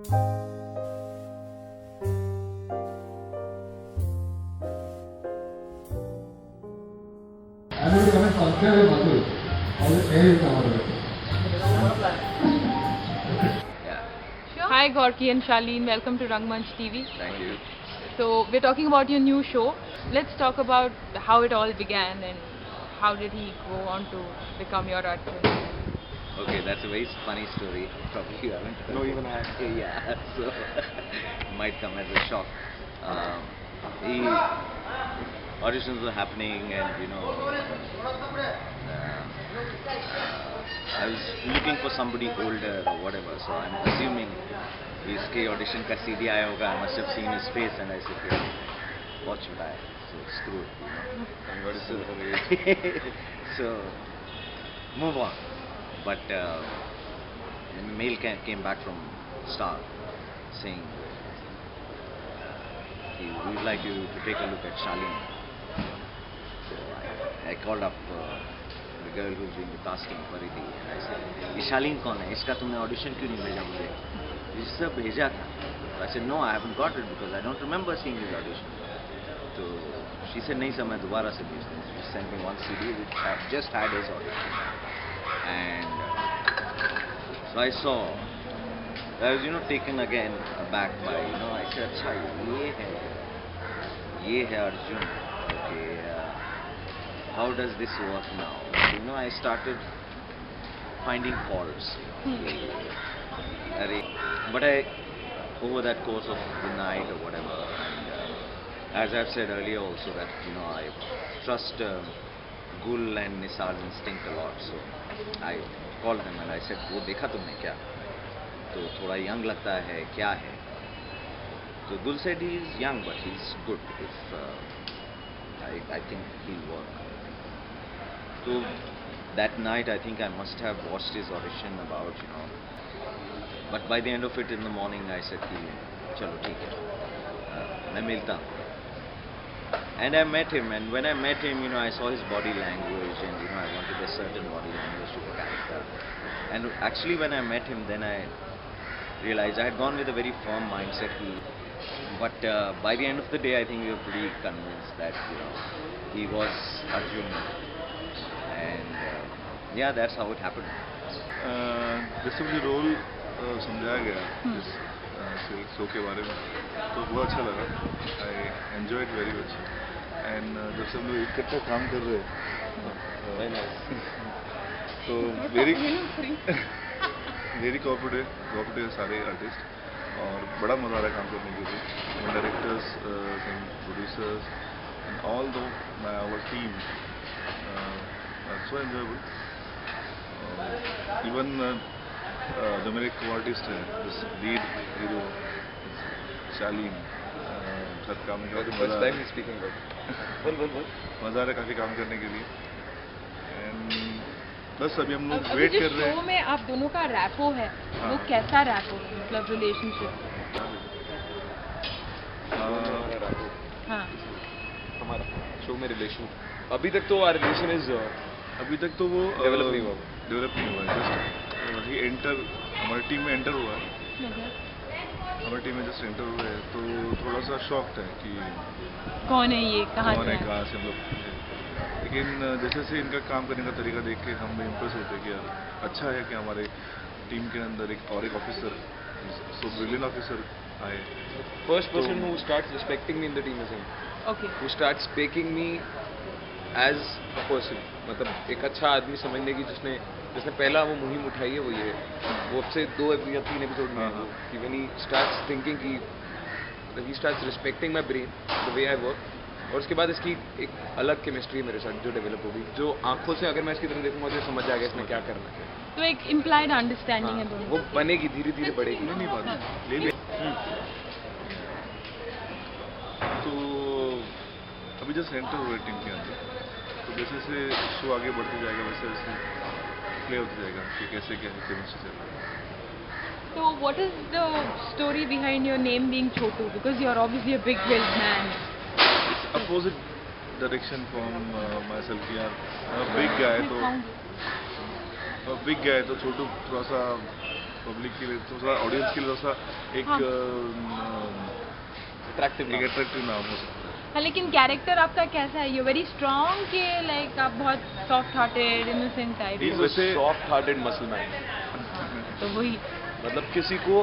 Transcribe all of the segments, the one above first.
Hi Gorky and Charlene, welcome to Rangmanch TV. Thank you. So we're talking about your new show. Let's talk about how it all began and how did he go on to become your artist. Okay, that's a very funny story. Probably you haven't heard. No, even I have. Yeah, so might come as a shock. He auditions were happening, and I was looking for somebody older or whatever. So I'm assuming इसके audition का CD आया होगा. I must have seen his face, and I said, yeah, what should I? So screw it. Thank God it's over age. So move on. But mail came back from Star saying we would like you to take a look at Charlene. So I called up the girl who's doing the casting, Pariti, and I said, "ये Charlene कौन है? इसका तुमने audition क्यों नहीं भेजा मुझे?" She said, भेजा था. So I said, "No, I haven't got it because I don't remember seeing his audition." So she said, "नहीं सर, मैं दोबारा से भेज दूँ." She sent me one CD which just had his audition. And so I saw, I was taken again aback by, I said, अच्छा ये है Arjun, okay, how does this work now? I started finding faults, but over that course of the night or whatever, and as I've said earlier also that, I trust Gul and Nisar's instinct a lot, so I called him and I said, वो देखा तुमने क्या? तो थोड़ा young लगता है, क्या है? So Gul said he is young but he's good. If I think he'll work. So that night I think I must have watched his audition about, but by the end of it in the morning I said कि चलो ठीक है, मैं मिलता हूँ. And I met him, and when I met him, I saw his body language, and I wanted a certain body language to the character. And actually, when I met him, then I realized I had gone with a very firm mindset. But by the end of the day, I think we were pretty convinced that he was Arjun, and yeah, that's how it happened. जैसे मुझे role समझाया गया इस silk show के बारे में, तो बहुत अच्छा लगा. I enjoy it very much. And जब से हम लोग इकट्ठा काम कर रहे हैं तो वेरी कोऑपरेटिव सारे आर्टिस्ट, और बड़ा मज़ा आ रहा है काम करने के लिए. Directors and producers and all to our team so enjoyable. Even जो मेरे को आर्टिस्ट है, लीड हीरो शालीन, साथ काम करके मज़ा आ रहा है काफ़ी काम करने के लिए. एंड बस अभी हम लोग वेट कर रहे हैं. शो में आप दोनों का रैपो है, वो कैसा रैपो, मतलब रिलेशनशिप? हाँ, हमारा शो में रिलेशन अभी तक तो आवर रिलेशन इज अभी तक तो वो डेवलप नहीं हुआ. जस्ट ही एंटर हमारी टीम में एंटर हुआ है. हमारी टीम में जस्ट एंटर हुए हैं, तो थोड़ा सा शॉक्ड है कि कौन है ये, कहाँ से है? कहाँ से हम लोग. लेकिन जैसे से इनका काम करने का तरीका देख के हम इम्प्रेस होते हैं कि यार अच्छा है कि हमारे टीम के अंदर एक ऑफिसर, सो ब्रिलियंट ऑफिसर आए. First person who starts respecting me in the team is him. Okay. Who starts taking me as a person, मतलब एक अच्छा आदमी समझने की जिसने पहला वो मुहिम उठाई है वो ये है. वो अब से 2 या 3 एपिसोड में है वो, कि व्हेन ही स्टार्ट्स थिंकिंग कि he starts respecting my brain, the way I work, और उसके बाद इसकी एक अलग केमिस्ट्री मेरे साथ जो डेवलप होगी, जो आंखों से अगर मैं इसकी तरफ देखूंगा तो समझ आ गया इसने क्या करना है. तो एक इम्प्लाइड अंडरस्टैंडिंग है दोनों. वो बनेगी, धीरे धीरे बढ़ेगी. नहीं बात ले. तो अभी जस्ट एंटर हुए टीम के अंदर, तो जैसे जैसे शो आगे बढ़ते जाएगा वैसे वैसे प्ले होता जाएगा कि कैसे केमिस्ट्री चल रहा है. So what is the story behind your name being Chotu? Because you are obviously a big built man. It's opposite direction from myself. यार बिग गाय तो छोटू थोड़ा सा पब्लिक के लिए थोड़ा ऑडियंस के लिए थोड़ा एक हाँ। अट्रैक्टिव एक अट्रैक्टिव नाम हो सकता है. हाँ, लेकिन कैरेक्टर आपका कैसा है? यू वेरी स्ट्रॉन्ग के लाइक आप बहुत soft hearted innocent type? He's वैसे- सॉफ्ट हार्टेड मसल मैन. तो वही मतलब किसी को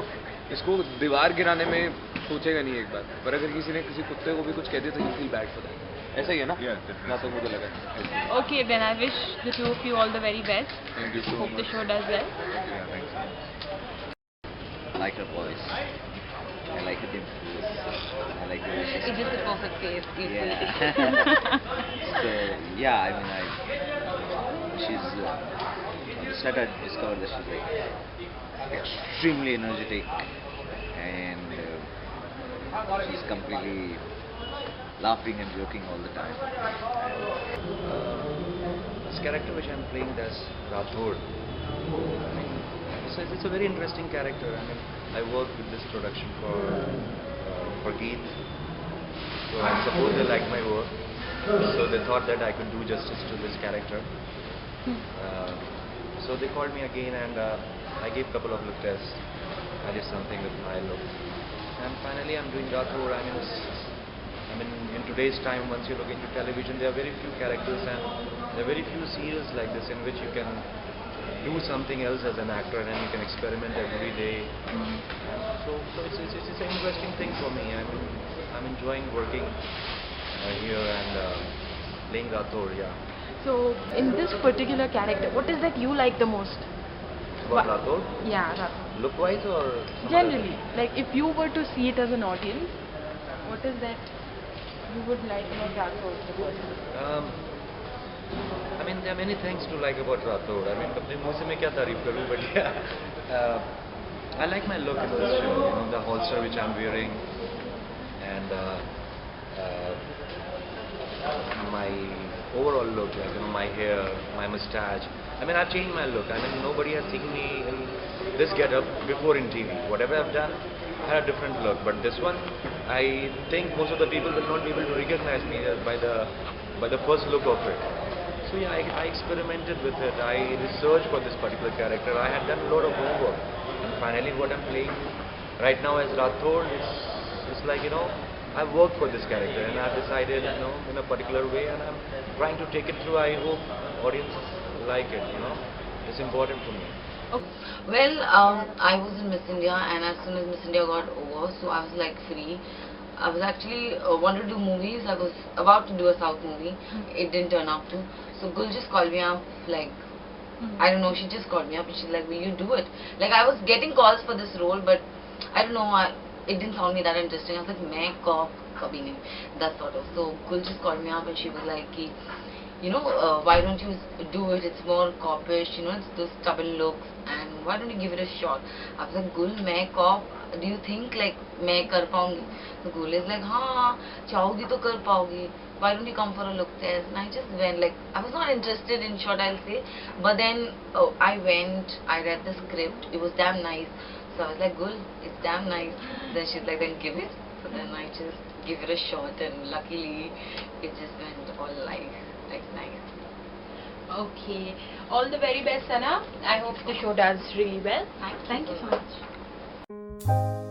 इसको दीवार गिराने में सोचेगा नहीं एक बार, पर अगर किसी ने किसी कुत्ते को भी कुछ कह दिया तो ही फील बैड फॉर दैट. ऐसा ही है ना? Yeah, definitely. ना तो मुझे लगा. Okay, then I wish the two of you all the very best. Thank you so Hope the much. show does well. Yeah, thanks so much. I like her voice. I like her dimples. I like the way she's It's just a perfect face. Yeah. So yeah, I mean, she's on the set. I discovered that she's like extremely energetic, and she's completely laughing and joking all the time. This character which I'm playing, that's Rathod. I mean, it's a very interesting character. I mean, I worked with this production for Geet, so I suppose they liked my work. So they thought that I could do justice to this character. So they called me again, and I gave a couple of look tests. I did something with my look, and finally I'm doing Rathod. I mean, in today's time, once you look into television, there are very few characters and there are very few serials like this in which you can do something else as an actor and you can experiment every day. And so it's an interesting thing for me. I mean, I'm enjoying working here and playing Rathod, yeah. So, in this particular character, what is that you like the most? What, Wha- Rathod? Yeah, Rathod. Look-wise or? some Generally, like if you were to see it as an audience, what is that you would like about Rathod, the person? I mean, there are many things to like about Rathod. I mean, अपने मुंह से मैं क्या तारीफ करूँ, but yeah, I like my look in this show. You know, the holster which I'm wearing, and my overall look, like you know, my hair, my mustache. I mean, I've changed my look. I mean, nobody has seen me in this getup before in TV. Whatever I've done, I had a different look. But this one, I think most of the people will not be able to recognize me by the first look of it. So yeah, I experimented with it. I researched for this particular character. I had done a lot of homework, and finally, what I'm playing right now as Rathod is like, you know, I've worked for this character and I've decided, you know, in a particular way, and I'm trying to take it through. I hope audience like it. You know, it's important for me. Well, I was in Miss India, and as soon as Miss India got over, so I was like free. I was actually wanted to do movies. I was about to do a South movie. It didn't turn out to. So Gul just called me up, like, I don't know, she just called me up and she's like, will you do it? Like, I was getting calls for this role, but I don't know, it didn't sound me that interesting. I was like, मैं corp कभी नहीं, that sort of. So Gul just called me up and she was like, you know, why don't you do it? It's more copish, you know, it's those stubborn looks, and why don't you give it a shot? I was like, Gul, मैं corp, do you think like मैं कर पाऊंगी? So Gul is like, हाँ, चाहोगी तो कर पाओगी. Why don't you come for a look test? And I just went, like, I was not interested, in short, I'll say, but then I went, I read the script, it was damn nice. So I was like, Gul, it's damn nice. Then she's like, then give it. So then I just give it a shot, and luckily it just went all like nice. Okay. All the very best, Sana. I hope the show does really well. Thank you so much.